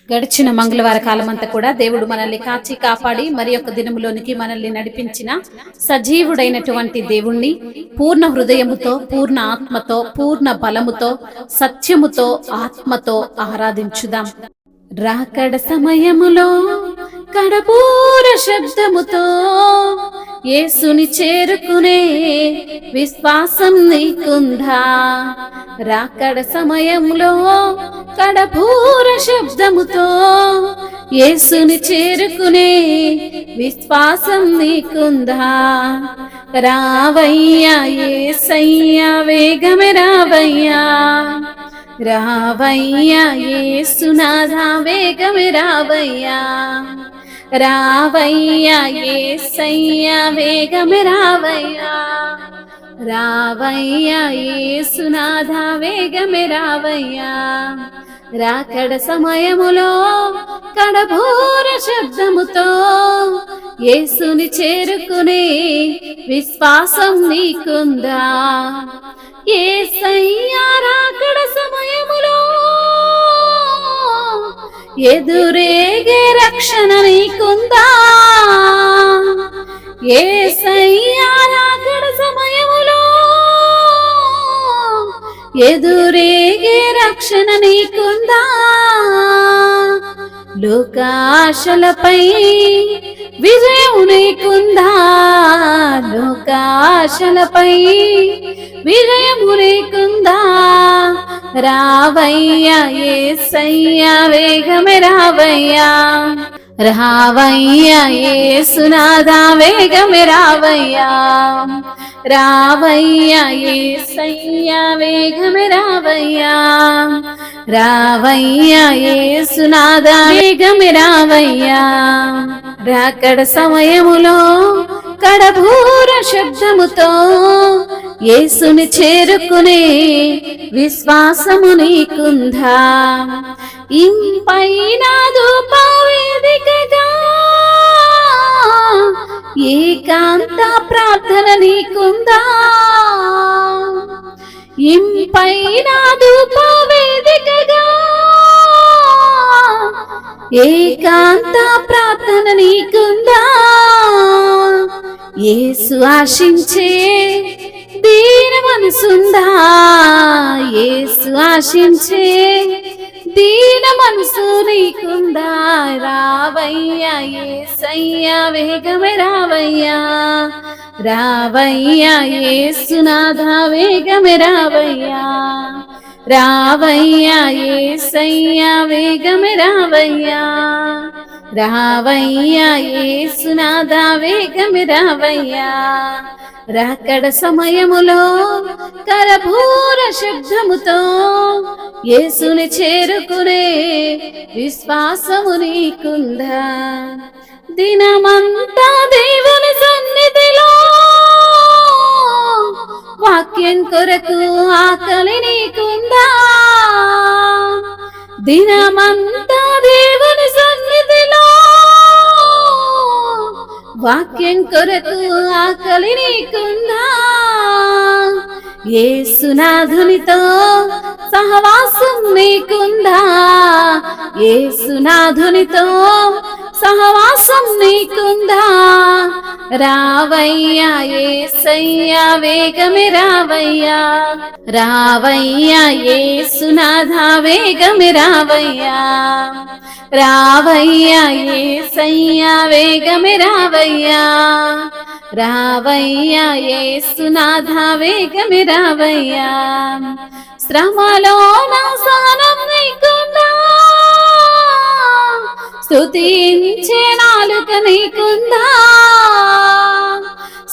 గడిచిన మంగళవార కాలమంతా కూడా దేవుడు మనల్ని కాచి కాపాడి మరి యొక్క దినములోనికి మనల్ని నడిపించిన సజీవుడైనటువంటి దేవుణ్ణి పూర్ణ హృదయముతో, పూర్ణ ఆత్మతో, పూర్ణ బలముతో, సత్యముతో, ఆత్మతో ఆరాధించుదాం. రాకడ సమయములో కడపూర శబ్దముతో యేసుని చేరుకునే విశ్వాసం నీకుందా? రాకడ సమయంలో కడపూర శబ్దముతో యేసుని చేరుకునే విశ్వాసం నీకుందా? రావయ్యా యేసయ్యా, వేగమే రావయ్యా, రావయ్యా యేసునాథా, వేగమే రావయ్యా, రావయ్యా యేసయ్యా, వేగమే రావయ్యా, రావయ్యా యేసునాథా, వేగమే రావయ్యా. రాకడ సమయములో కడబూర శబ్దముతో యేసుని చేరుకునే విశ్వాసం నీకుందా? యేసయ్యా రాకడ సమయములో ఎదురేగే రక్షణ నీకుందా? యేసయ్యా రాకడ సమయములో ఎదురేగే రక్షణ నీకుందా? లోకాశలపై విజయం నీకుందా? లోకాశలపై విజయము నీకుందా? రావయ్యా యేసయ్యా, వేగమే రావయ్యా, రావయ్యా యేసునాథా, వేగమే రావయ్యా, రావయ్యా యేసయ్యా, వేగమే రావయ్యా, రావయ్యా యేసునాథా, వేగమే రావయ్యా. రాకడ సమయములో కడబూర శబ్దముతో యేసుని చేరుకునే విశ్వాసము నీకుందా? ఇంపైన ధూపవేదికగా ఏకాంత ప్రార్థన నీకుందా? ఇంపైన ధూపవేదికగా ఏకాంత ప్రార్థన నీకుందా? యేసు ఆశించే దీన మనసుందా? యేసు ఆశించే దీన మనసు నీకుందా? రావయ్యా యేసయ్యా, వేగమే రావయ్యా, రావయ్యా యేసునాథా, వేగమే రావయ్యా, రావయ్యా యేసయ్యా, వేగమే రావయ్యా, రావయ్యా యేసునాథా, వేగమే రావయ్యా. రాకడ సమయములో కరభూర శబ్దముతో యేసుని చేరుకునే విశ్వాసము నీకుందా? దినమంతా దేవుని సన్నిధిలో వాక్యం కొరకు ఆకలి నీకుందా? దినమంతా దేవుని సన్నిధిలో వాక్యం కొరకు ఆకలి నీకుందా? యేసునాథునితో సహవాసం నీకుందా? యేసునాథునితో సహవాసం నీకుందా? రావయ్యా యేసయ్యా, వేగమే రావయ్యా, రావయ్యా యేసునాథా, వేగమే రావయ్యా, రావయ్యా యేసయ్యా, వేగమే రావయ్యా, రావయ్యా యేసునాథా, వేగమే రావయ్యా. శ్రమలో నా సహనం నీకుందా? స్తుతించే నాలుక నీకుందా?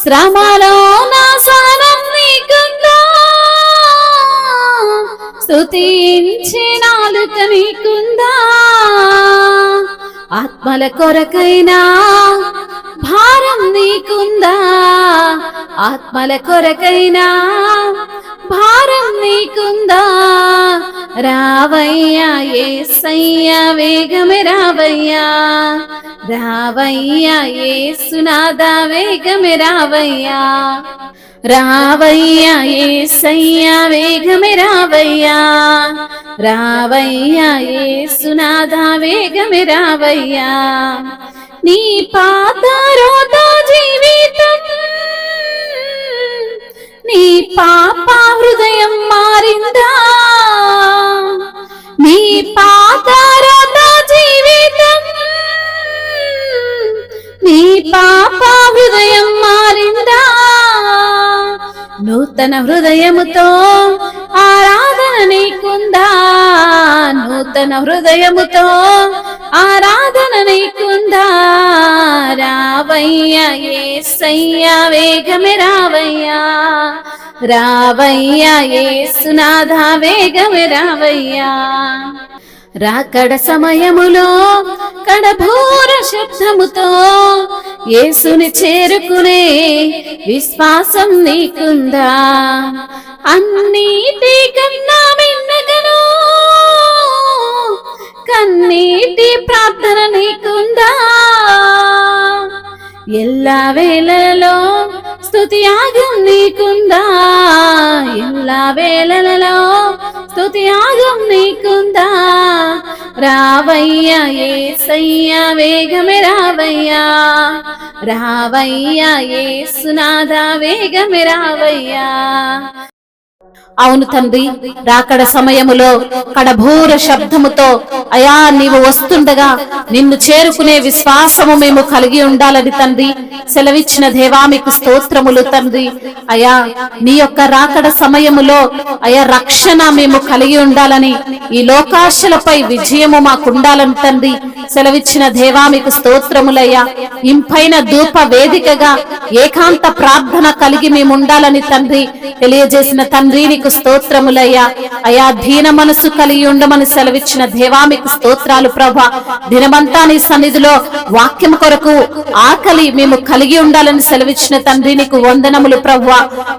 శ్రమలో నా సహనం నీకుందా? స్తుతించే నాలుక నీకుందా? ఆత్మల కొరకైనా భారం నీకుందా? ఆత్మల కొరకైనా భారం నీకుందా? రావయ్యా యేసయ్యా, వేగమే రావయ్యా, రావయ్యా యేసునాథా, వేగమే రావయ్యా, రావయ్యా యేసయ్యా వేగమే రావయ్యా, రావయ్యా యేసునాథా వేగమే రావయ్యా. నీ పాత రోత జీవితం, నీ పాప హృదయం మారిందా? నీ పాత రోత జీవితం, నీ పాప హృదయం మారిందా? నూతన హృదయముతో ఆరాధన నీకుందా? నూతన హృదయముతో ఆరాధన నీకుందా? రావయ్యా యేసయ్యా వేగమే రావయ్యా, రావయ్యా యేసునాథా వేగమే రావయ్యా. రాకడ సమయములో కడభూర శబ్దముతో యేసుని చేరుకునే విశ్వాసం నీకుందా? అన్నిటి కన్నా మిన్నగను కన్నీటి ప్రార్థన నీకుందా? ఎల్లా వేళలలో స్తుతి యాగం నీకుందా? ఎల్లా వేళలలో స్తుతి యాగం నీకుందా? రావయ్యా యేసయ్యా వేగమే రావయ్యా, రావయ్యా యేసునాథా వేగమే రావయ్యా. అవును తండ్రి, రాకడ సమయములో కడభూర శబ్దముతో అయా నీవు వస్తుండగా నిన్ను చేరుకునే విశ్వాసము మేము కలిగి ఉండాలని తండ్రి సెలవిచ్చిన దేవా మీకు స్తోత్రములు తండ్రి. అయా నీ యొక్క రాకడ సమయములో అయా రక్షణ మేము కలిగి ఉండాలని, ఈ లోకాశలపై విజయము మాకుండాలని తండ్రి సెలవిచ్చిన దేవా మీకు స్తోత్రములయ్యా. ఇంపైన ధూప వేదికగా ఏకాంత ప్రార్థన కలిగి మేము ఉండాలని తండ్రి తెలియజేసిన తండ్రి నీకు స్తోత్రములయ్యా. అయా దీన మనసు కలిగి ఉండమని సెలవిచ్చిన దేవా మీకు స్తోత్రాలు ప్రభా. దినమంతా నీ సన్నిధిలో వాక్యం కొరకు ఆకలి మేము కలిగి ఉండాలని సెలవిచ్చిన తండ్రి నీకు వందనములు ప్రభువా.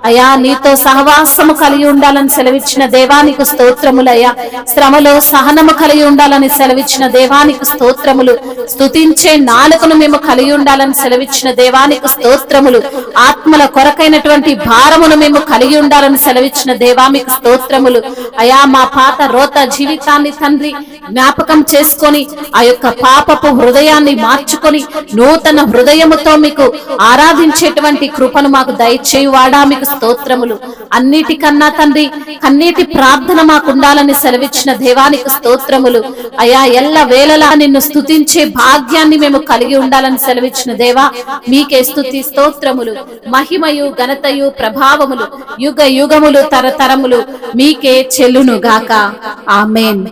అయా నీతో సహవాసము కలిగి ఉండాలని సెలవిచ్చిన దేవానికి స్తోత్రములయ్యా. శ్రమలో సహనము కలిగి ఉండాలని సెలవిచ్చిన దేవానికి స్తోత్రములు. స్తుతించే నాలుకను మేము కలిగి ఉండాలని సెలవిచ్చిన దేవానికి స్తోత్రములు. ఆత్మల కొరకైనటువంటి భారమును మేము కలిగి ఉండాలని సెలవిచ్చిన దేవా మీకు స్తోత్రములు. అయా మా పాత రోత జీవితాన్ని తండ్రి జ్ఞాపకం చేసుకొని ఆ యొక్క పాపపు హృదయాన్ని మార్చుకొని నూతన హృదయముతో మీకు ఆరాధించేటువంటి కృపను మాకు దయచేయువాడా మీకు స్తోత్రములు. అన్నిటికన్నా తండ్రి కన్నీటి ప్రార్థన మాకు ఉండాలని సెలవిచ్చిన దేవానికి స్తోత్రములు. అయా ఎల్ల వేళలా నిన్ను స్తుతించే భాగ్యాన్ని మేము కలిగి ఉండాలని సెలవిచ్చిన దేవా మీకే స్తుతి స్తోత్రములు. మహిమయు ఘనతయు ప్రభావములు యుగ యుగములు తరతరములు మీకే చెల్లును గాక. ఆమేన్.